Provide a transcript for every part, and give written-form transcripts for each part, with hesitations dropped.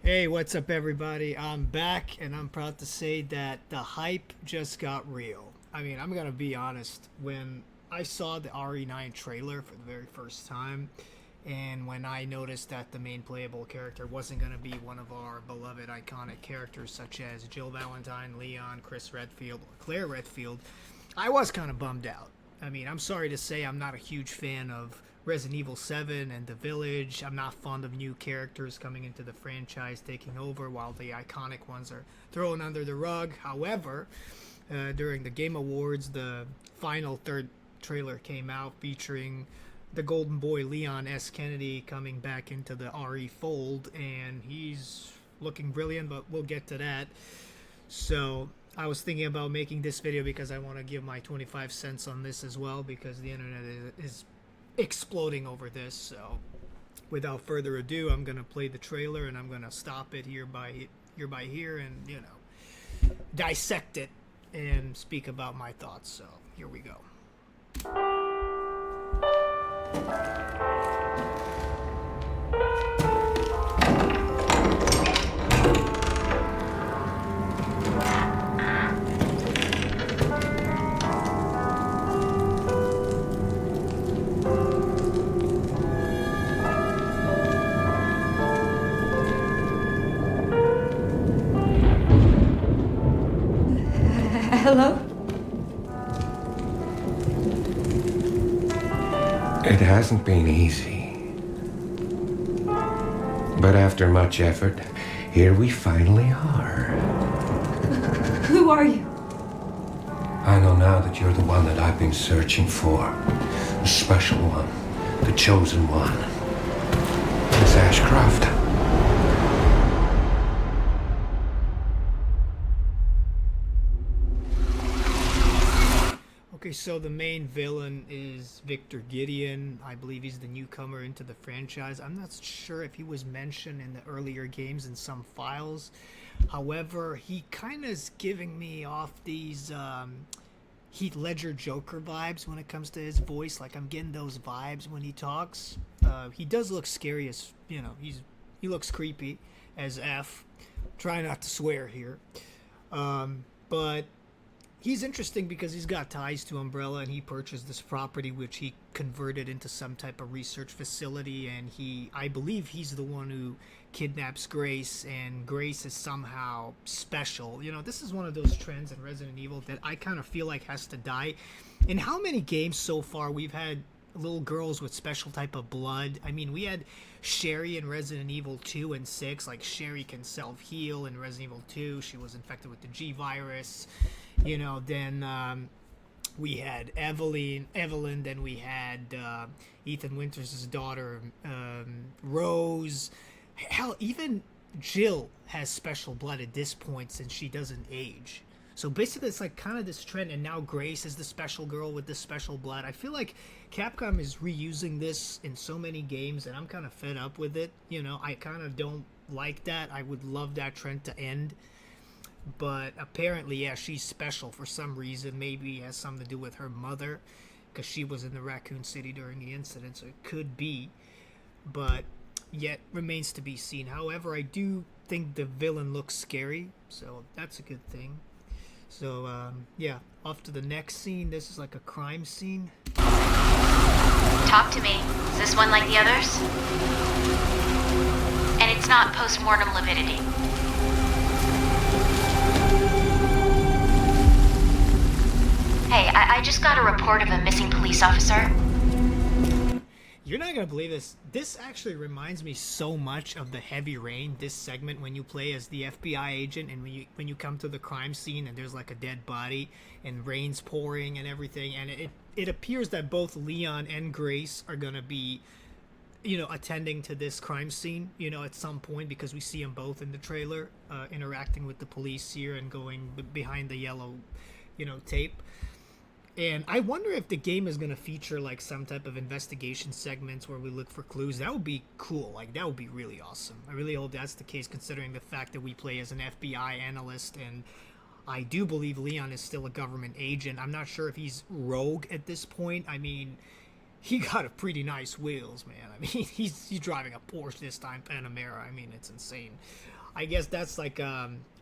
Hey, what's up, everybody? I'm back, and I'm proud to say that the hype just got real. I mean, I'm gonna be honest. When I saw the RE9 trailer for the very first time, and when I noticed that the main playable character wasn't gonna be one of our beloved iconic characters such as Jill Valentine, Leon, Chris Redfield, or Claire Redfield, I was kind of bummed out. I mean, I'm sorry to say I'm not a huge fan of Resident Evil 7 and The Village. I'm not fond of new characters coming into the franchise taking over while the iconic ones are thrown under the rug. However, during the Game Awards, the final third trailer came out featuring the golden boy Leon S. Kennedy coming back into the RE fold, and he's looking brilliant, but we'll get to that. So I was thinking about making this video because I want to give my 25 cents on this as well, because the internet is exploding over this. So without further ado, I'm gonna play the trailer and I'm gonna stop it here and dissect it and speak about my thoughts. So here we go. Hello? It hasn't been easy. But after much effort, here we finally are. Who are you? I know now that you're the one that I've been searching for. The special one. The chosen one. Miss Ashcroft. Okay, so the main villain is Victor Gideon. I believe he's the newcomer into the franchise. I'm not sure if he was mentioned in the earlier games in some files. However, he kind of is giving me off these Heath Ledger Joker vibes when it comes to his voice. Like, I'm getting those vibes when he talks. He does look scary as, he looks creepy as F. Try not to swear here. But he's interesting because he's got ties to Umbrella, and he purchased this property which he converted into some type of research facility, and I believe he's the one who kidnaps Grace, and Grace is somehow special. This is one of those trends in Resident Evil that I kind of feel like has to die. In how many games so far we've had little girls with special type of blood? I mean, we had Sherry in Resident Evil 2 and 6. Like, Sherry can self-heal in Resident Evil 2. She was infected with the G virus. Then we had Evelyn, then we had Ethan Winters' daughter, Rose. Hell, even Jill has special blood at this point since she doesn't age. So basically it's like kind of this trend, and now Grace is the special girl with the special blood. I feel like Capcom is reusing this in so many games, and I'm kind of fed up with it. I kind of don't like that. I would love that trend to end. But apparently, yeah, she's special for some reason. Maybe it has something to do with her mother, because she was in the Raccoon City during the incident, so it could be. But yet remains to be seen. However, I do think the villain looks scary, so that's a good thing. So, yeah, off to the next scene. This is like a crime scene. Talk to me. Is this one like the others? And it's not post-mortem lividity. Hey, I just got a report of a missing police officer. You're not gonna believe this. This actually reminds me so much of the Heavy Rain, this segment when you play as the FBI agent, and when you come to the crime scene and there's like a dead body and rain's pouring and everything, and it appears that both Leon and Grace are gonna be attending to this crime scene at some point, because we see them both in the trailer interacting with the police here and going behind the yellow tape. And I wonder if the game is going to feature like some type of investigation segments where we look for clues. That would be cool. Like, that would be really awesome. I really hope that's the case, considering the fact that we play as an FBI analyst, and I do believe Leon is still a government agent. I'm not sure if he's rogue at this point. I mean, he got a pretty nice wheels, man. I mean, he's driving a Porsche this time, Panamera. I mean, it's insane. I guess that's like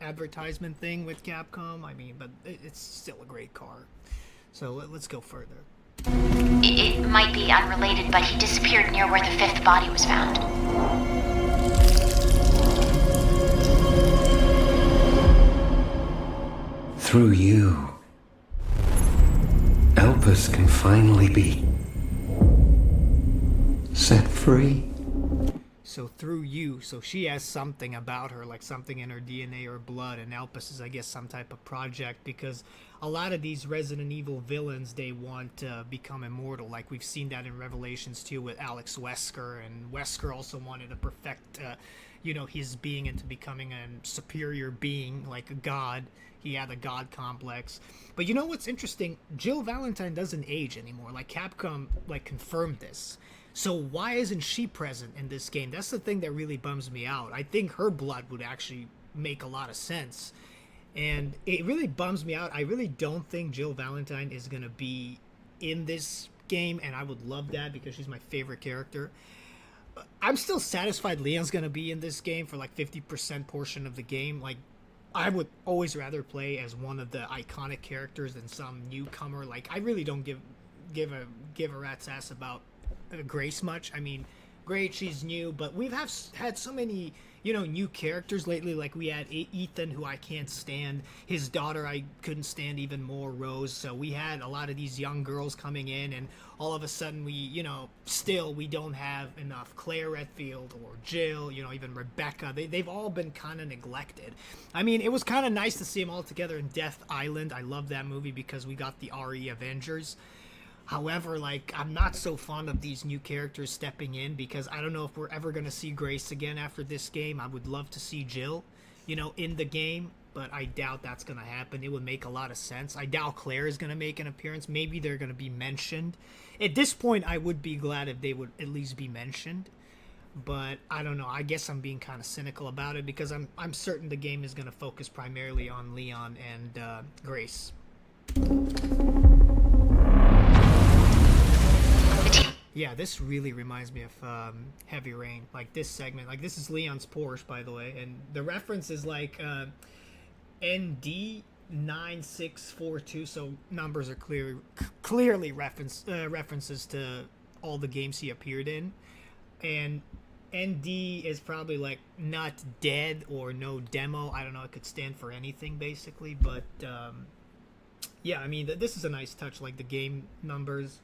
advertisement thing with Capcom. I mean, but it's still a great car. So let's go further. It might be unrelated, but he disappeared near where the fifth body was found. Through you, Elpis can finally be set free. So through you, so she has something about her, like something in her DNA or blood, and Elpis is, I guess, some type of project, because a lot of these Resident Evil villains, they want to become immortal. Like we've seen that in Revelations 2 with Alex Wesker, and Wesker also wanted to perfect, his being into becoming a superior being, like a god. He had a god complex. But you know what's interesting? Jill Valentine doesn't age anymore. Like Capcom, like confirmed this. So why isn't she present in this game? That's the thing that really bums me out. I think her blood would actually make a lot of sense. And it really bums me out. I really don't think Jill Valentine is going to be in this game, and I would love that because she's my favorite character. I'm still satisfied Leon's going to be in this game for like 50% portion of the game. Like, I would always rather play as one of the iconic characters than some newcomer. Like, I really don't give a rat's ass about Grace much. I mean, great, she's new, but we've had so many, new characters lately. Like we had Ethan, who I can't stand. His daughter I couldn't stand even more, Rose. So we had a lot of these young girls coming in, and all of a sudden we, still we don't have enough Claire Redfield or Jill, even Rebecca. They've all been kind of neglected. I mean, it was kind of nice to see them all together in Death Island. I love that movie because we got the RE Avengers. However, like, I'm not so fond of these new characters stepping in because I don't know if we're ever going to see Grace again after this game. I would love to see Jill, in the game, but I doubt that's going to happen. It would make a lot of sense. I doubt Claire is going to make an appearance. Maybe they're going to be mentioned. At this point, I would be glad if they would at least be mentioned. But I don't know. I guess I'm being kind of cynical about it because I'm certain the game is going to focus primarily on Leon and Grace. Yeah, this really reminds me of Heavy Rain. Like this segment, like this is Leon's Porsche, by the way, and the reference is like ND9642. So numbers are clearly references to all the games he appeared in, and ND is probably like not dead or no demo. I don't know. It could stand for anything basically, but yeah, I mean this is a nice touch, like the game numbers.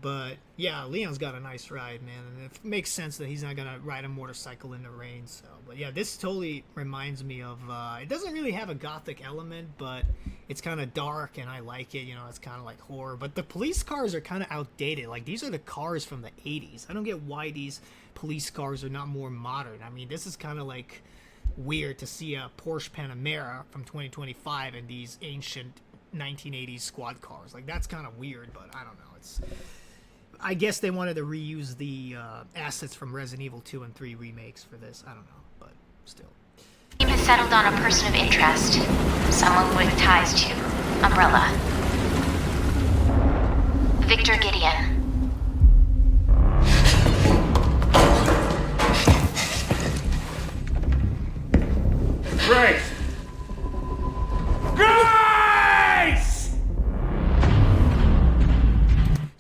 But yeah, Leon's got a nice ride, man, and it makes sense that he's not gonna ride a motorcycle in the rain. So, but yeah, this totally reminds me of. It doesn't really have a gothic element, but it's kind of dark, and I like it. It's kind of like horror. But the police cars are kind of outdated. Like these are the cars from the '80s. I don't get why these police cars are not more modern. I mean, this is kind of like weird to see a Porsche Panamera from 2025 and these ancient 1980s squad cars. Like that's kind of weird, but I don't know. I guess they wanted to reuse the assets from Resident Evil 2 and 3 remakes for this. I don't know, but still. The team has settled on a person of interest. Someone with ties to Umbrella. Victor Gideon. Grace!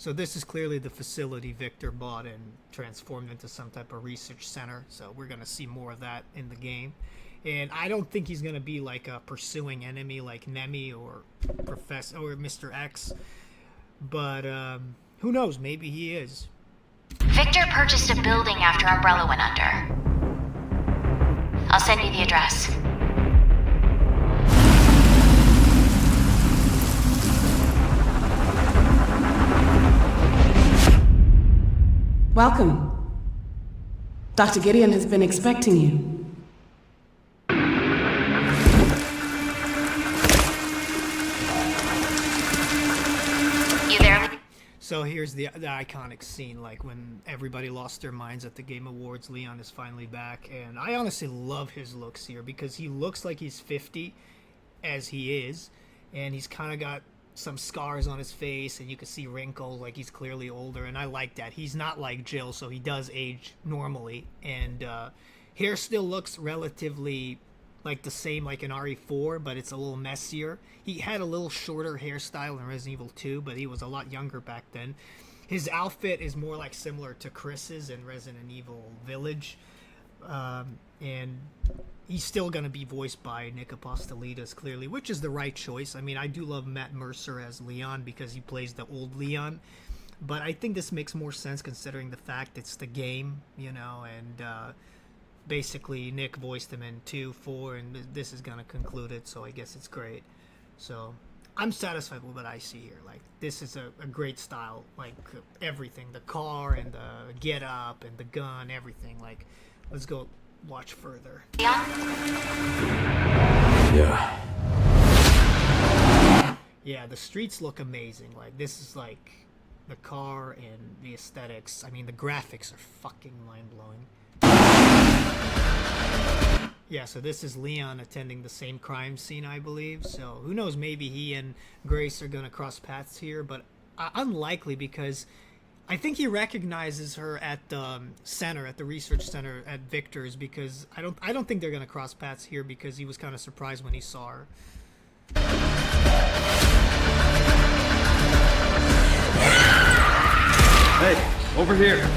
So this is clearly the facility Victor bought and transformed into some type of research center. So we're going to see more of that in the game. And I don't think he's going to be like a pursuing enemy like Nemi or Professor or Mr. X. But who knows? Maybe he is. Victor purchased a building after Umbrella went under. I'll send you the address. Welcome. Dr. Gideon has been expecting you. You there? So here's the iconic scene, like when everybody lost their minds at the Game Awards. Leon is finally back, and I honestly love his looks here because he looks like he's 50 as he is, and he's kind of got some scars on his face, and you can see wrinkles, like he's clearly older, and I like that. He's not like Jill, so he does age normally, and hair still looks relatively like the same like in RE4, but it's a little messier. He had a little shorter hairstyle in Resident Evil 2, but he was a lot younger back then. His outfit is more like similar to Chris's in Resident Evil Village, and he's still going to be voiced by Nick Apostolides, clearly, which is the right choice. I mean, I do love Matt Mercer as Leon because he plays the old Leon, but I think this makes more sense considering the fact it's the game, you know, and basically Nick voiced him in 2, 4, and this is going to conclude it, so I guess it's great. So I'm satisfied with what I see here. Like, this is a great style, like everything, the car and the get up and the gun, everything. Like, let's go watch further. Yeah. Yeah, the streets look amazing. Like, this is like the car and the aesthetics. I mean, the graphics are fucking mind-blowing. Yeah, so this is Leon attending the same crime scene, I believe. So who knows, maybe he and Grace are going to cross paths here, but unlikely because I think he recognizes her at the center, at the research center at Victor's, because I don't think they're going to cross paths here because he was kind of surprised when he saw her. Hey, over here.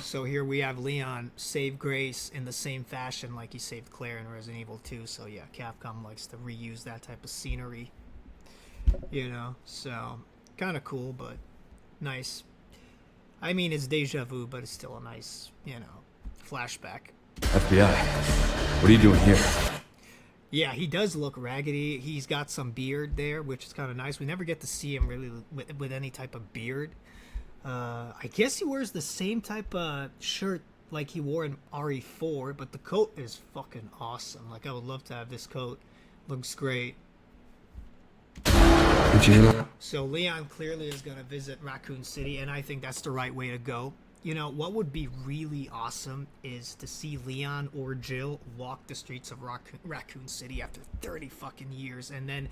So here we have Leon save Grace in the same fashion like he saved Claire in Resident Evil 2. So yeah, Capcom likes to reuse that type of scenery, you know, so kind of cool, but nice. I mean, it's deja vu, but it's still a nice, you know, flashback. FBI, what are you doing here? Yeah, he does look raggedy. He's got some beard there, which is kind of nice. We never get to see him really with any type of beard. I guess he wears the same type of shirt like he wore in RE4, but the coat is fucking awesome. Like, I would love to have this coat. Looks great. So Leon clearly is going to visit Raccoon City, and I think that's the right way to go. You know, what would be really awesome is to see Leon or Jill walk the streets of Raccoon City after 30 fucking years, and then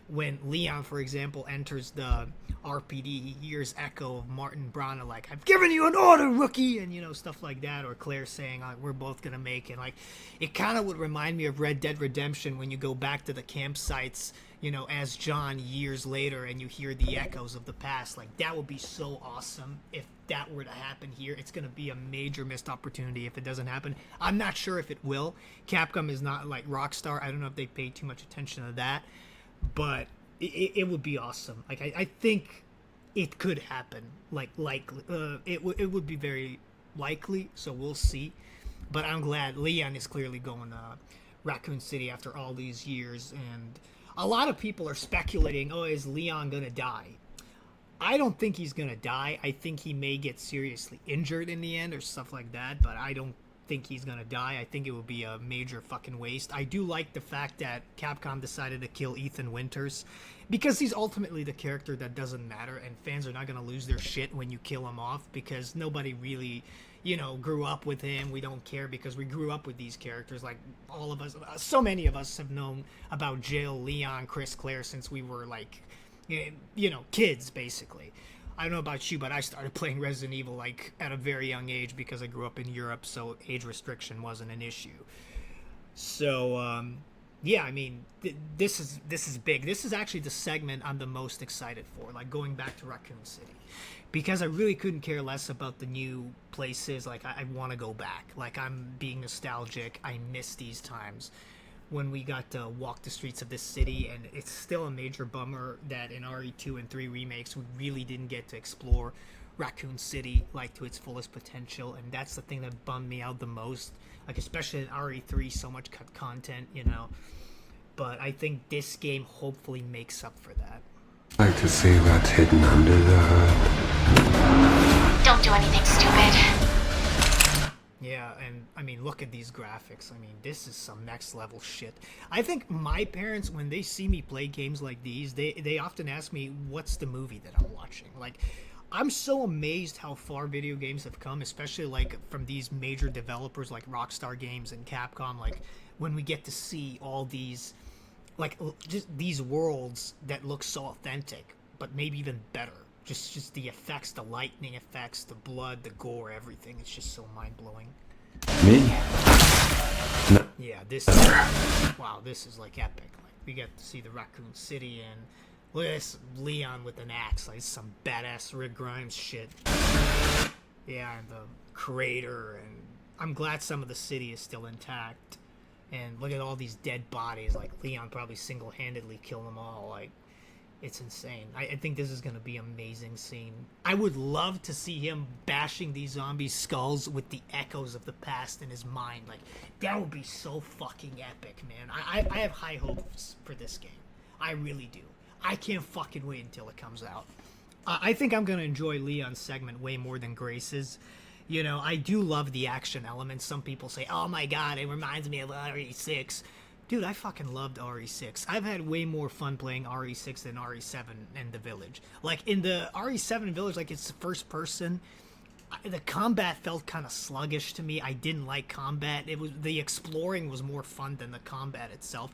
when Leon, for example, enters the RPD, he hears echo of Martin Brana like, "I've given you an order, rookie," and, you know, stuff like that, or Claire saying, "We're both gonna make it." Like, it kind of would remind me of Red Dead Redemption when you go back to the campsites, you know, as John years later, and you hear the echoes of the past. Like, that would be so awesome if that were to happen here. It's gonna be a major missed opportunity if it doesn't happen. I'm not sure if it will. Capcom is not like Rockstar. I don't know if they paid too much attention to that, but it would be awesome. Like, I think it could happen. Like, it would be very likely, so we'll see. But I'm glad Leon is clearly going to Raccoon City after all these years, and a lot of people are speculating, oh, is Leon gonna die? I don't think he's gonna die. I think he may get seriously injured in the end or stuff like that, but I don't think he's gonna die. I think it would be a major fucking waste. I do like the fact that Capcom decided to kill Ethan Winters because he's ultimately the character that doesn't matter, and fans are not gonna lose their shit when you kill him off because nobody really, you know, grew up with him. We don't care because we grew up with these characters. Like, all of us, so many of us have known about Jill, Leon, Chris, Claire since we were like, you know, kids basically. I don't know about you, but I started playing Resident Evil like at a very young age because I grew up in Europe, so age restriction wasn't an issue. So yeah, I mean, this is big. This is actually the segment I'm the most excited for, like going back to Raccoon City, because I really couldn't care less about the new places. Like, I want to go back. Like, I'm being nostalgic. I miss these times when we got to walk the streets of this city, and it's still a major bummer that in RE2 and 3 remakes we really didn't get to explore Raccoon City like to its fullest potential, and that's the thing that bummed me out the most. Like, especially in RE3, so much cut content, you know. But I think this game hopefully makes up for that. I'd like to see what's hidden under the hood. Don't do anything stupid. Yeah, and I mean, look at these graphics. I mean, this is some next level shit. I think my parents, when they see me play games like these, they often ask me, what's the movie that I'm watching? Like, I'm so amazed how far video games have come, especially like from these major developers like Rockstar Games and Capcom. Like, when we get to see all these like just these worlds that look so authentic, but maybe even better. Just the effects, the lightning effects, the blood, the gore, everything. It's just so mind blowing. Me? No. Yeah, wow, this is like epic. Like we get to see the Raccoon City, and look at this Leon with an axe, like some badass Rick Grimes shit. Yeah, and the crater, and I'm glad some of the city is still intact. And look at all these dead bodies. Like Leon probably single-handedly killed them all. Like it's insane. I think this is gonna be an amazing scene. I would love to see him bashing these zombie skulls with the echoes of the past in his mind. Like that would be so fucking epic, man. I have high hopes for this game. I really do. I can't fucking wait until it comes out. I think I'm gonna enjoy Leon's segment way more than Grace's. You know, I do love the action elements. Some people say, oh my god, it reminds me of RE6. Dude, I fucking loved RE6. I've had way more fun playing RE6 than RE7 and The Village. Like, in the RE7 Village, like, it's first person. The combat felt kind of sluggish to me. I didn't like combat. The exploring was more fun than the combat itself.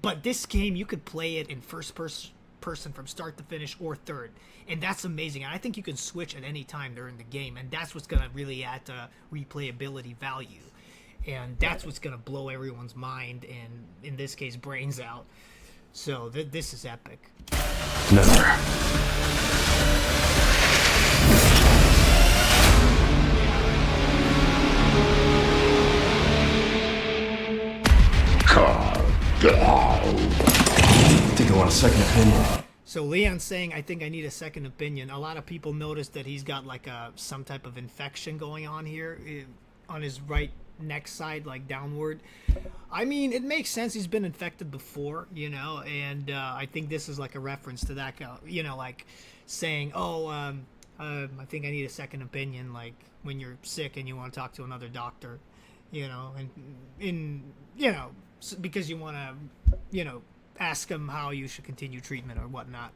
But this game, you could play it in first person from start to finish or third, and that's amazing. And I think you can switch at any time during the game, and that's what's gonna really add to replayability value, and that's what's gonna blow everyone's mind, and in this case brains out. So this is epic. No. Think I want a second opinion. So Leon's saying, I think I need a second opinion. A lot of people noticed that he's got like some type of infection going on here on his right neck side, like downward. I mean, it makes sense. He's been infected before, you know, and I think this is like a reference to that, you know, like saying, I think I need a second opinion, like when you're sick and you want to talk to another doctor, you know, and you know, because you want to, you know, ask them how you should continue treatment or whatnot.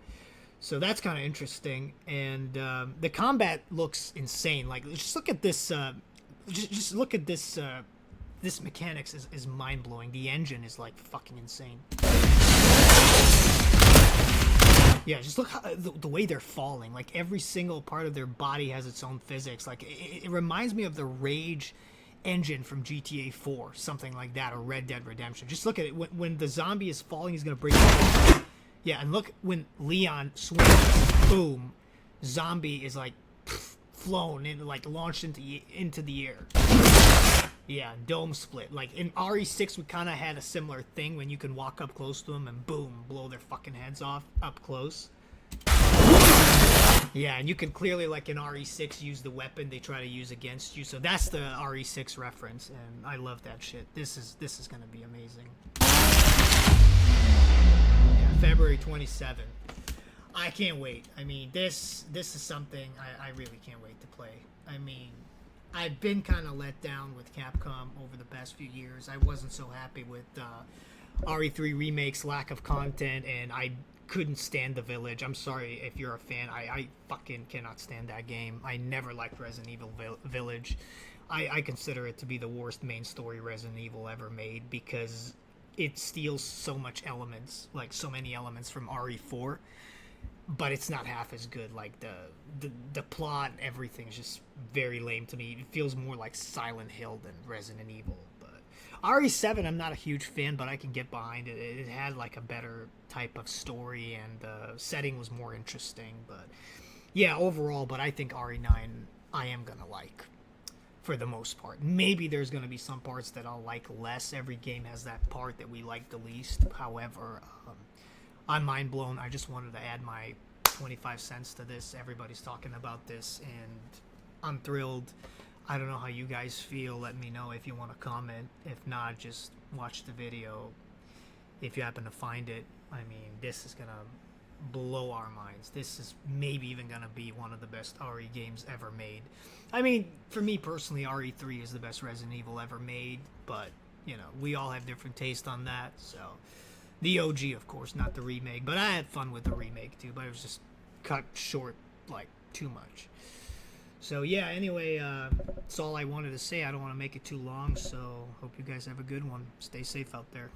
So that's kind of interesting. And the combat looks insane. Like, just look at this. Just look at this. This mechanics is mind blowing. The engine is like fucking insane. Yeah, just look how the way they're falling. Like every single part of their body has its own physics. Like it reminds me of the Rage engine from GTA 4, something like that, or Red Dead Redemption. Just look at it. When the zombie is falling, he's gonna break. Yeah, and look when Leon swings, boom, zombie is like flown and like launched into the air. Yeah, dome split. Like in RE6, we kind of had a similar thing when you can walk up close to them and boom, blow their fucking heads off up close. Yeah, and you can clearly, like in RE6, use the weapon they try to use against you. So that's the RE6 reference, and I love that shit. This is gonna be amazing. Yeah, February 27th. I can't wait. I mean, this is something I really can't wait to play. I mean, I've been kind of let down with Capcom over the past few years. I wasn't so happy with RE3 Remake's lack of content, and I couldn't stand The Village. I'm sorry if you're a fan. I fucking cannot stand that game. I never liked Resident Evil Village. I consider it to be the worst main story Resident Evil ever made because it steals so much elements, like so many elements from RE4, but it's not half as good. Like the plot and everything is just very lame to me. It feels more like Silent Hill than Resident Evil. RE7, I'm not a huge fan, but I can get behind it. It had like a better type of story, and the setting was more interesting. But yeah, overall, but I think RE9 I am gonna like for the most part. Maybe there's gonna be some parts that I'll like less. Every game has that part that we like the least. However, I'm mind blown. I just wanted to add my 25 cents to this. Everybody's talking about this, and I'm thrilled. I don't know how you guys feel. Let me know if you want to comment. If not, just watch the video if you happen to find it. I mean, this is gonna blow our minds. This is maybe even gonna be one of the best RE games ever made. I mean, for me personally, RE3 is the best Resident Evil ever made, but you know, we all have different taste on that. So the OG, of course, not the remake, but I had fun with the remake too, but it was just cut short like too much. So yeah, anyway, that's all I wanted to say. I don't want to make it too long, so hope you guys have a good one. Stay safe out there.